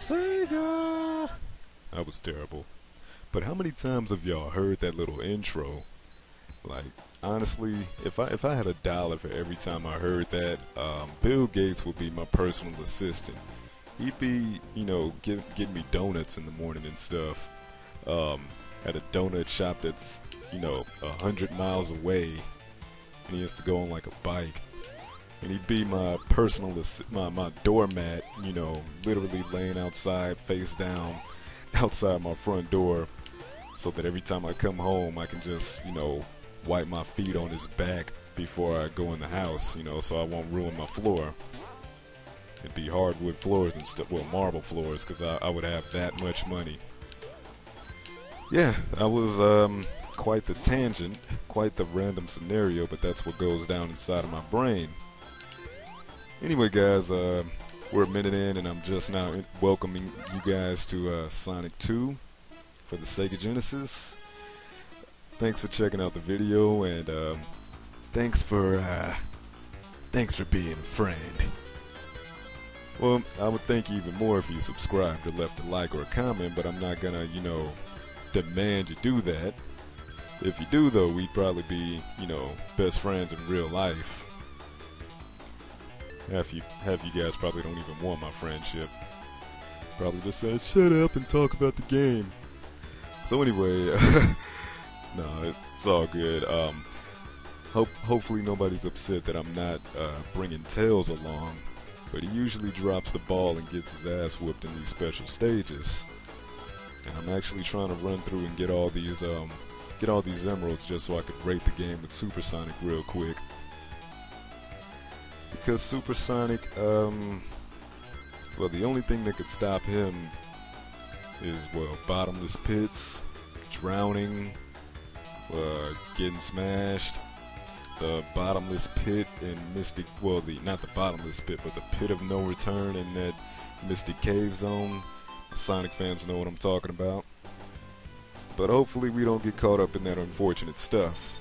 Sega! That was terrible. But how many times have y'all heard that little intro? Like, honestly, if I had $1 for every time I heard that, Bill Gates would be my personal assistant. He'd be, getting me donuts in the morning and stuff. At a donut shop that's, 100 miles away, and he has to go on like a bike. And he'd be my personal, my doormat, literally laying outside, face down, outside my front door, so that every time I come home, I can just, wipe my feet on his back before I go in the house, so I won't ruin my floor. It'd be hardwood floors and stuff, well, marble floors, because I would have that much money. Yeah, that was quite the tangent, quite the random scenario, but that's what goes down inside of my brain. Anyway, guys, we're a minute in, and I'm just now welcoming you guys to Sonic 2 for the Sega Genesis. Thanks for checking out the video, and thanks for being a friend. Well, I would thank you even more if you subscribed or left a like or a comment, but I'm not gonna, demand you do that. If you do, though, we'd probably be, best friends in real life. Half you guys probably don't even want my friendship. Probably just said, shut up and talk about the game. So anyway, no, it's all good. Hopefully nobody's upset that I'm not bringing Tails along, but he usually drops the ball and gets his ass whooped in these special stages. And I'm actually trying to run through and get all these emeralds just so I could rate the game with Supersonic real quick. Because Supersonic, well, the only thing that could stop him is, well, bottomless pits, drowning, getting smashed, the bottomless pit in Mystic, well, not the bottomless pit, but the pit of no return in that Mystic Cave Zone. The Sonic fans know what I'm talking about. But hopefully we don't get caught up in that unfortunate stuff.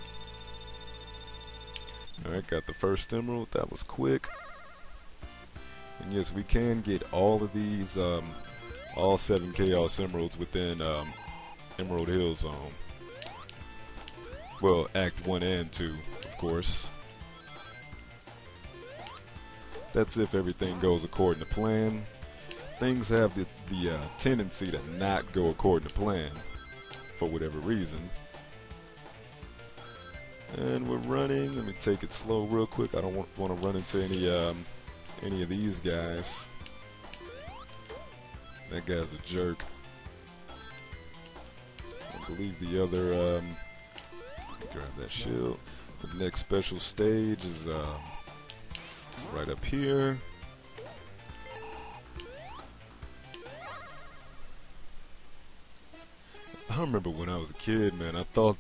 Alright, got the first emerald. That was quick. And yes, we can get all of these, all 7 Chaos Emeralds within Emerald Hill Zone. Well, Act 1 and 2, of course. That's if everything goes according to plan. Things have the tendency to not go according to plan, for whatever reason. And we're running. Let me take it slow real quick. I don't want to run into any of these guys. That guy's a jerk. I believe the other, grab that shield. The next special stage is right up here. I remember when I was a kid, man, I thought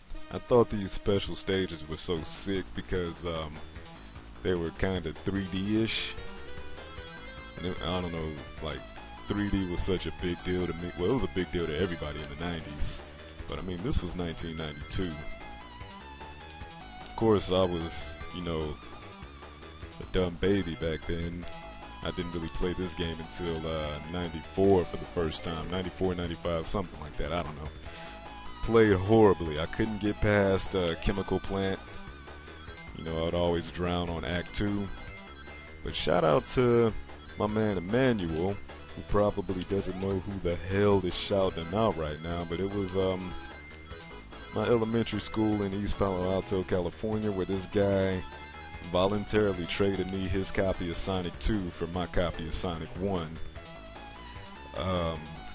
these special stages were so sick because they were kind of 3D-ish. And I don't know, like, 3D was such a big deal to me. Well, it was a big deal to everybody in the 90s. But I mean, this was 1992. Of course, I was, a dumb baby back then. I didn't really play this game until 94 for the first time. 94, 95, something like that, I don't know. Played horribly. I couldn't get past Chemical Plant. I'd always drown on Act 2. But shout out to my man Emmanuel, who probably doesn't know who the hell is shouting out right now, but it was my elementary school in East Palo Alto, California, where this guy voluntarily traded me his copy of Sonic 2 for my copy of Sonic 1.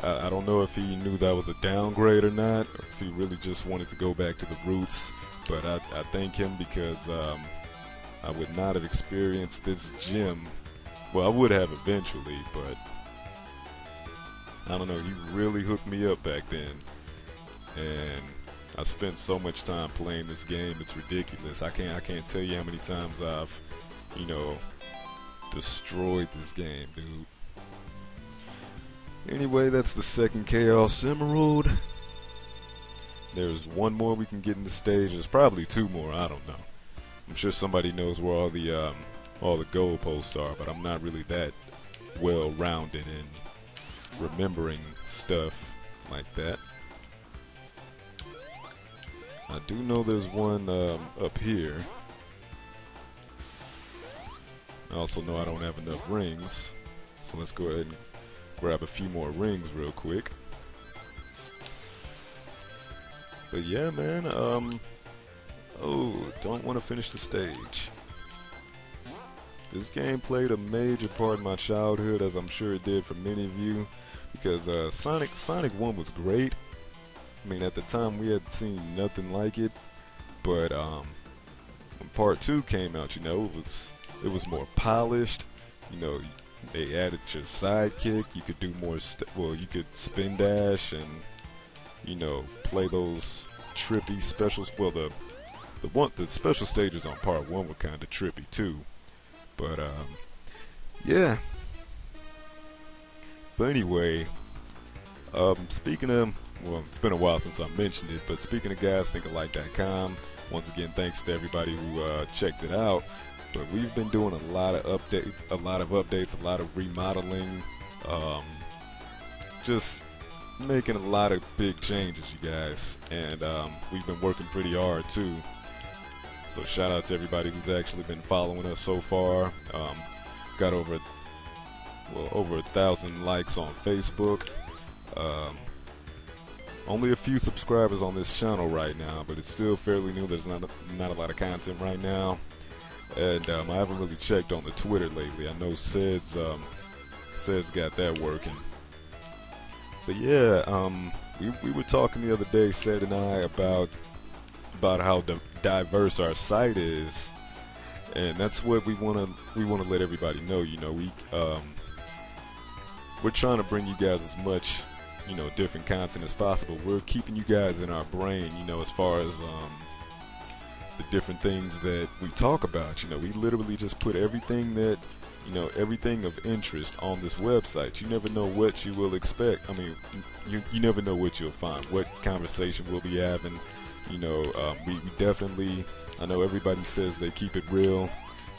I don't know if he knew that was a downgrade or not, or if he really just wanted to go back to the roots, but I thank him because I would not have experienced this gem. Well, I would have eventually, but I don't know, he really hooked me up back then. And I spent so much time playing this game, it's ridiculous. I can't tell you how many times I've, destroyed this game, dude. Anyway, that's the second Chaos Emerald. There's one more we can get in the stage. There's probably 2 more, I don't know. I'm sure somebody knows where all the goalposts are, but I'm not really that well-rounded in remembering stuff like that. I do know there's one up here. I also know I don't have enough rings, so let's go ahead and grab a few more rings real quick. But yeah, man, oh, don't want to finish the stage. This game played a major part in my childhood, as I'm sure it did for many of you, because Sonic 1 was great. I mean, at the time we had seen nothing like it, but when Part 2 came out, you know, it was more polished. You know, they added your sidekick. You could do more. Well, you could spin dash and, you know, play those trippy specials. Well, the special stages on Part 1 were kind of trippy too. But yeah. But anyway, speaking of, well, it's been a while since I mentioned it, but speaking of GuysThinkAlike.com, once again, thanks to everybody who checked it out. But we've been doing a lot of updates, a lot of remodeling, just making a lot of big changes, you guys, and we've been working pretty hard too. So shout out to everybody who's actually been following us so far. Got over 1,000 likes on Facebook. Only a few subscribers on this channel right now, but it's still fairly new. There's not a lot of content right now, and I haven't really checked on the Twitter lately. I know Sed's got that working. But yeah, we were talking the other day, Sed and I, about how diverse our site is, and that's what we want to let everybody know. You know, we're trying to bring you guys as much, you know, different content as possible. We're keeping you guys in our brain, you know, as far as the different things that we talk about. You know, we literally just put everything that, you know, everything of interest on this website. You never know what you will expect. I mean, you never know what you'll find, what conversation we'll be having. You know, we definitely, I know everybody says they keep it real.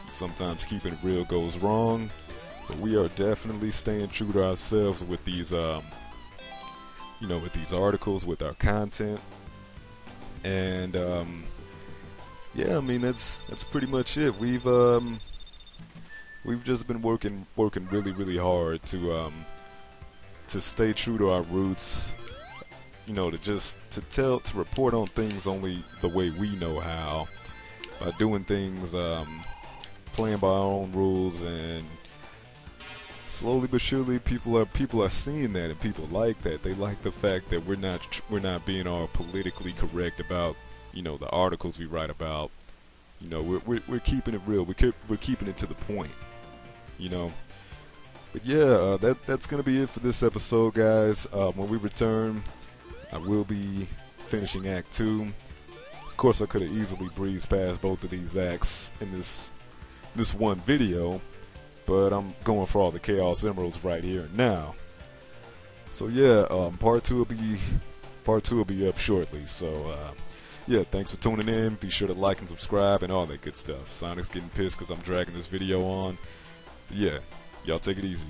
Sometimes keeping it real goes wrong, but we are definitely staying true to ourselves with these, you know, with these articles, with our content. And yeah, I mean, that's pretty much it. We've just been working really hard to stay true to our roots. You know, to report on things only the way we know how, by doing things, playing by our own rules, and slowly but surely people are seeing that, and people like that. They like the fact that we're not being all politically correct about, you know, the articles we write about. You know, we're keeping it real. We're keeping it to the point. You know. But yeah, that's gonna be it for this episode, guys. When we return, I will be finishing Act 2. Of course, I could have easily breezed past both of these acts in this one video, but I'm going for all the Chaos Emeralds right here and now. So yeah, part two will be up shortly. So yeah, thanks for tuning in. Be sure to like and subscribe and all that good stuff. Sonic's getting pissed because I'm dragging this video on. But yeah, y'all take it easy.